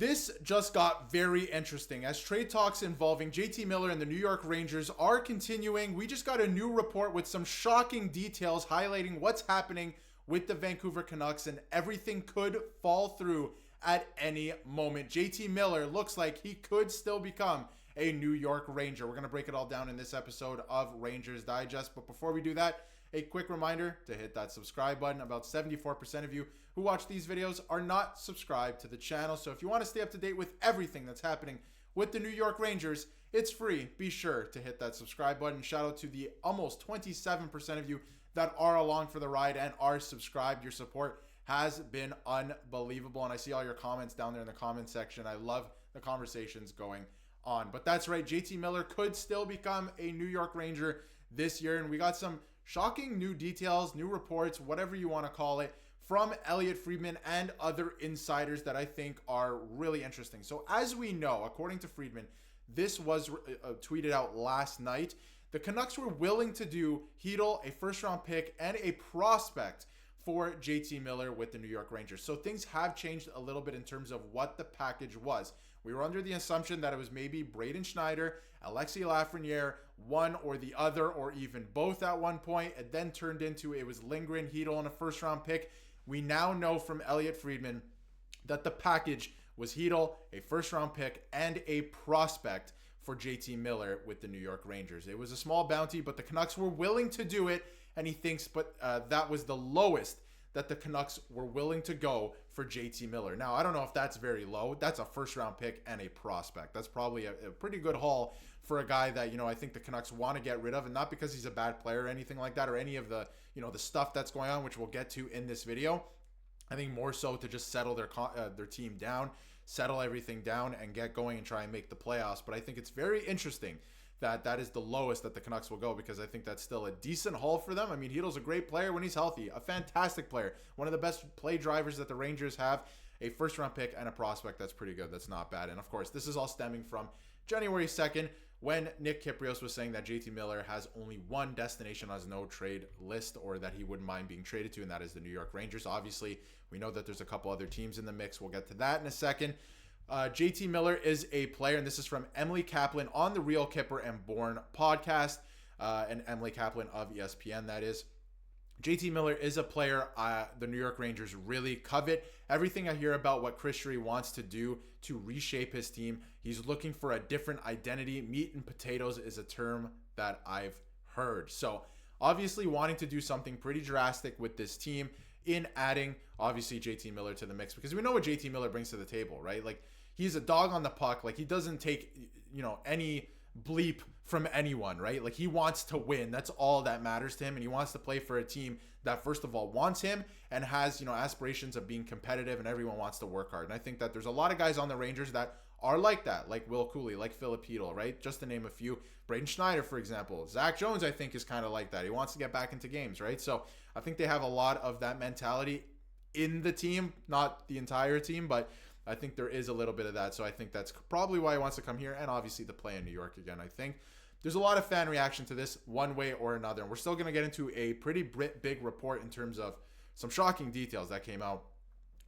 This just got very interesting as trade talks involving JT Miller and the New York Rangers are continuing. We just got a new report with some shocking details highlighting what's happening with the Vancouver Canucks, and everything could fall through at any moment. JT Miller looks like he could still become a New York Ranger. We're going to break it all down in this episode of Rangers Digest. But before we do that, a quick reminder to hit that subscribe button. About 74% of you who watch these videos are not subscribed to the channel. So if you want to stay up to date with everything that's happening with the New York Rangers, it's free. Be sure to hit that subscribe button. Shout out to the almost 27% of you that are along for the ride and are subscribed. Your support has been unbelievable. And I see all your comments down there in the comment section. I love the conversations going on. But that's right, JT Miller could still become a New York Ranger this year. And we got some shocking new details, new reports, whatever you want to call it, from Elliotte Friedman and other insiders that I think are really interesting. So as we know, according to Friedman, this was tweeted out last night. The Canucks were willing to do Chytil, a first-round pick, and a prospect for JT Miller with the New York Rangers. So things have changed a little bit in terms of what the package was. We were under the assumption that it was maybe Braden Schneider, Alexis Lafreniere, one or the other, or even both at one point. It then turned into it was Lindgren, Chytil, and a first-round pick. We now know from Elliotte Friedman that the package was Chytil, a first-round pick, and a prospect for JT Miller with the New York Rangers. It was a small bounty, but the Canucks were willing to do it, and he thinks that was the lowest that the Canucks were willing to go for JT Miller. Now, I don't know if that's very low. That's a first-round pick and a prospect. That's probably a pretty good haul for a guy that, I think the Canucks want to get rid of, and not because he's a bad player or anything like that, or any of the, the stuff that's going on, which we'll get to in this video. I think more so to just settle their team down, settle everything down, and get going and try and make the playoffs. But I think it's very interesting that is the lowest that the Canucks will go, because I think that's still a decent haul for them. I mean, Chytil's a great player when he's healthy, a fantastic player, one of the best play drivers that the Rangers have, a first-round pick and a prospect. That's pretty good. That's not bad. And, of course, this is all stemming from January 2nd when Nick Kypreos was saying that JT Miller has only one destination on his no-trade list, or that he wouldn't mind being traded to, and that is the New York Rangers. Obviously, we know that there's a couple other teams in the mix. We'll get to that in a second. JT Miller is a player, and this is from Emily Kaplan on the Real Kipper and Born podcast, and Emily Kaplan of ESPN, that is. JT Miller is a player the New York Rangers really covet. Everything I hear about what Chris Drury wants to do to reshape his team, he's looking for a different identity. Meat and potatoes is a term that I've heard. So obviously wanting to do something pretty drastic with this team in adding, obviously, JT Miller to the mix, because we know what JT Miller brings to the table, right? Like, he's a dog on the puck. Like, he doesn't take, any bleep from anyone, right? Like, he wants to win. That's all that matters to him. And he wants to play for a team that, first of all, wants him and has, aspirations of being competitive, and everyone wants to work hard. And I think that there's a lot of guys on the Rangers that are like that, like Will Cooley, like Philip Chytil, right? Just to name a few. Braden Schneider, for example. Zach Jones, I think, is kind of like that. He wants to get back into games, right? So I think they have a lot of that mentality in the team, not the entire team, but I think there is a little bit of that. So I think that's probably why he wants to come here, and obviously to play in New York again. I think there's a lot of fan reaction to this one way or another. And we're still going to get into a pretty big report in terms of some shocking details that came out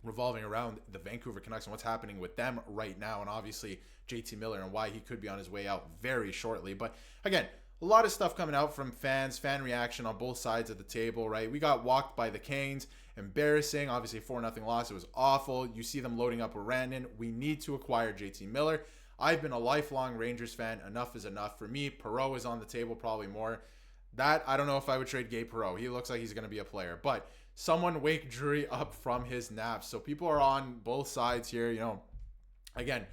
revolving around the Vancouver Canucks and what's happening with them right now, and obviously JT Miller and why he could be on his way out very shortly. But again, a lot of stuff coming out from fans, fan reaction on both sides of the table, right? We got walked by the Canes. Embarrassing. Obviously, 4-0 loss. It was awful. You see them loading up with Randon. We need to acquire JT Miller. I've been a lifelong Rangers fan. Enough is enough. For me, Perreault is on the table probably more. That, I don't know if I would trade Gabe Perreault. He looks like he's going to be a player. But someone wake Drury up from his nap. So people are on both sides here. Again,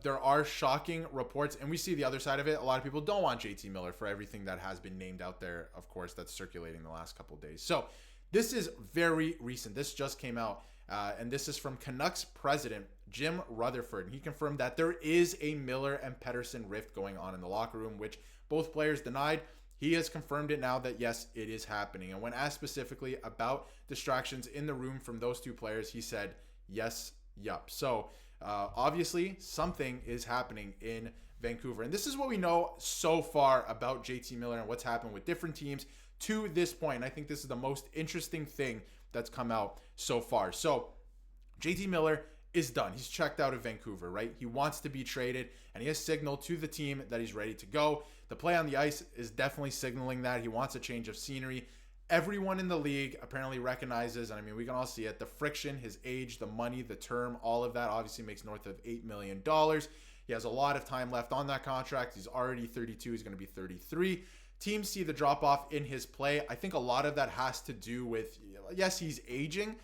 there are shocking reports, and we see the other side of it. A lot of people don't want JT Miller for everything that has been named out there, of course, that's circulating the last couple of days. So this is very recent. This just came out, and this is from Canucks president Jim Rutherford. And he confirmed that there is a Miller and Pettersson rift going on in the locker room, which both players denied. He has confirmed it now that, yes, it is happening. And when asked specifically about distractions in the room from those two players, he said, yes, yup. So obviously something is happening in Vancouver. And this is what we know so far about JT Miller and what's happened with different teams to this point. And I think this is the most interesting thing that's come out so far. So JT Miller is done. He's checked out of Vancouver, right? He wants to be traded, and he has signaled to the team that he's ready to go. The play on the ice is definitely signaling that. He wants a change of scenery. Everyone in the league apparently recognizes, and I mean, we can all see it, the friction, his age, the money, the term, all of that obviously makes north of $8 million. He has a lot of time left on that contract. He's already 32. He's going to be 33. Teams see the drop-off in his play. I think a lot of that has to do with, yes, he's aging,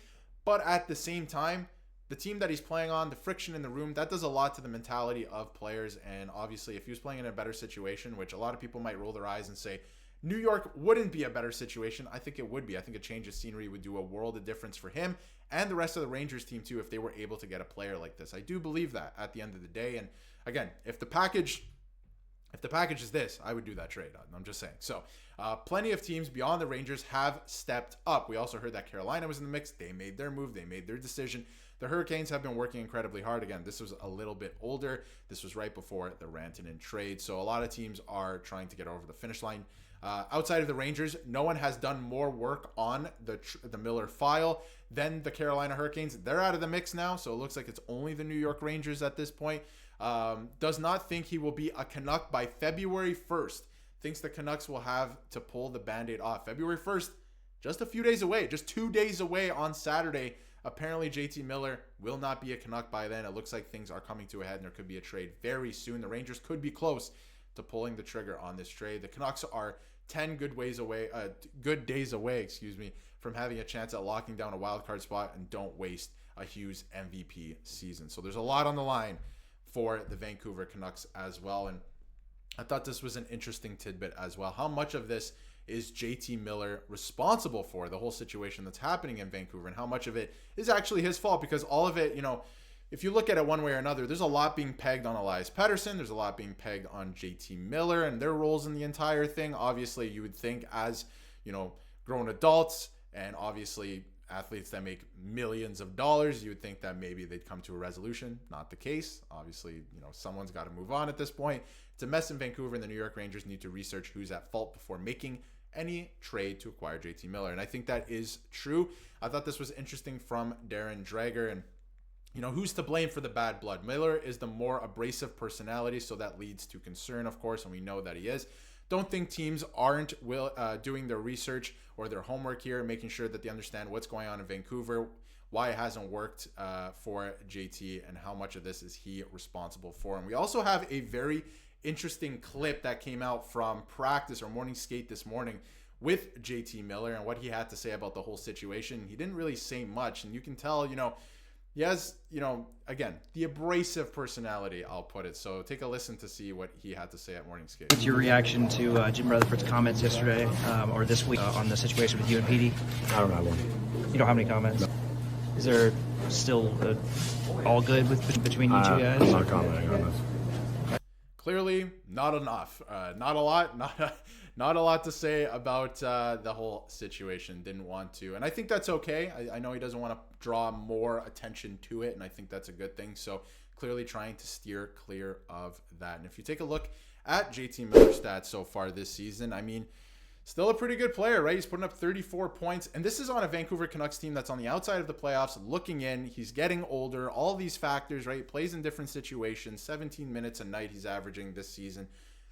but at the same time, the team that he's playing on, the friction in the room, that does a lot to the mentality of players. And obviously, if he was playing in a better situation, which a lot of people might roll their eyes and say, New York wouldn't be a better situation, I think it would be. I think a change of scenery would do a world of difference for him and the rest of the Rangers team too if they were able to get a player like this. I do believe that at the end of the day. And again, if the package is this, I would do that trade. I'm just saying. So plenty of teams beyond the Rangers have stepped up. We also heard that Carolina was in the mix. They made their move. They made their decision. The Hurricanes have been working incredibly hard. Again, this was a little bit older. This was right before the Rantanen trade. So a lot of teams are trying to get over the finish line. Outside of the Rangers, no one has done more work on the Miller file than the Carolina Hurricanes. They're out of the mix now, so it looks like it's only the New York Rangers at this point. Does not think he will be a Canuck by February 1st. Thinks the Canucks will have to pull the Band-Aid off. February 1st, just a few days away, just 2 days away on Saturday. Apparently, JT Miller will not be a Canuck by then. It looks like things are coming to a head and there could be a trade very soon. The Rangers could be close to pulling the trigger on this trade. The Canucks are 10 good days away, from having a chance at locking down a wild card spot, and don't waste a Hughes MVP season. So there's a lot on the line for the Vancouver Canucks as well. And I thought this was an interesting tidbit as well. How much of this is JT Miller responsible for, the whole situation that's happening in Vancouver, and how much of it is actually his fault? Because all of it, if you look at it one way or another, there's a lot being pegged on Elias Pettersson. There's a lot being pegged on JT Miller and their roles in the entire thing. Obviously, you would think as, grown adults and obviously athletes that make millions of dollars, you would think that maybe they'd come to a resolution. Not the case. Obviously, someone's got to move on at this point. It's a mess in Vancouver, and the New York Rangers need to research who's at fault before making any trade to acquire JT Miller. And I think that is true. I thought this was interesting from Darren Dreger. And who's to blame for the bad blood? Miller is the more abrasive personality, so that leads to concern, of course, and we know that he is. Don't think teams aren't doing their research or their homework here, making sure that they understand what's going on in Vancouver, why it hasn't worked for JT, and how much of this is he responsible for. And we also have a very interesting clip that came out from practice or morning skate this morning with JT Miller and what he had to say about the whole situation. He didn't really say much, and you can tell, he has, again, the abrasive personality, I'll put it. So take a listen to see what he had to say at morning skate. What's your reaction to Jim Rutherford's comments yesterday or this week on the situation with you and Petey? I don't have one. You don't have any comments? No. Is there still all good between you two guys? I'm not commenting on this. Clearly, not enough. Not a lot. Not a lot to say about the whole situation. Didn't want to. And I think that's okay. I know he doesn't want to draw more attention to it, and I think that's a good thing. So clearly trying to steer clear of that. And if you take a look at JT Miller's stats so far this season, I mean, still a pretty good player, right? He's putting up 34 points. And this is on a Vancouver Canucks team that's on the outside of the playoffs, looking in. He's getting older. All these factors, right? He plays in different situations. 17 minutes a night he's averaging this season.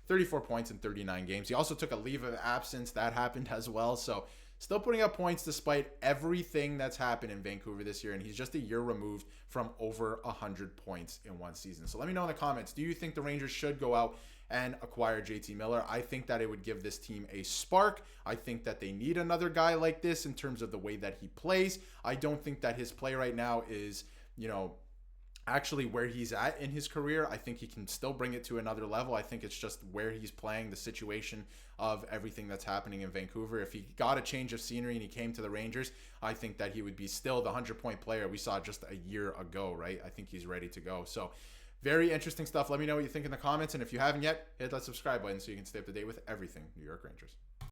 34 points in 39 games. He also took a leave of absence. That happened as well. So still putting up points despite everything that's happened in Vancouver this year. And he's just a year removed from over 100 points in one season. So let me know in the comments. Do you think the Rangers should go out and acquire JT Miller? I think that it would give this team a spark. I think that they need another guy like this in terms of the way that he plays. I don't think that his play right now is, actually where he's at in his career. I think he can still bring it to another level. I think it's just where he's playing, the situation of everything that's happening in Vancouver. If he got a change of scenery and he came to the Rangers, I think that he would be still the 100-point player we saw just a year ago, right? I think he's ready to go. So very interesting stuff. Let me know what you think in the comments. And if you haven't yet, hit that subscribe button so you can stay up to date with everything New York Rangers.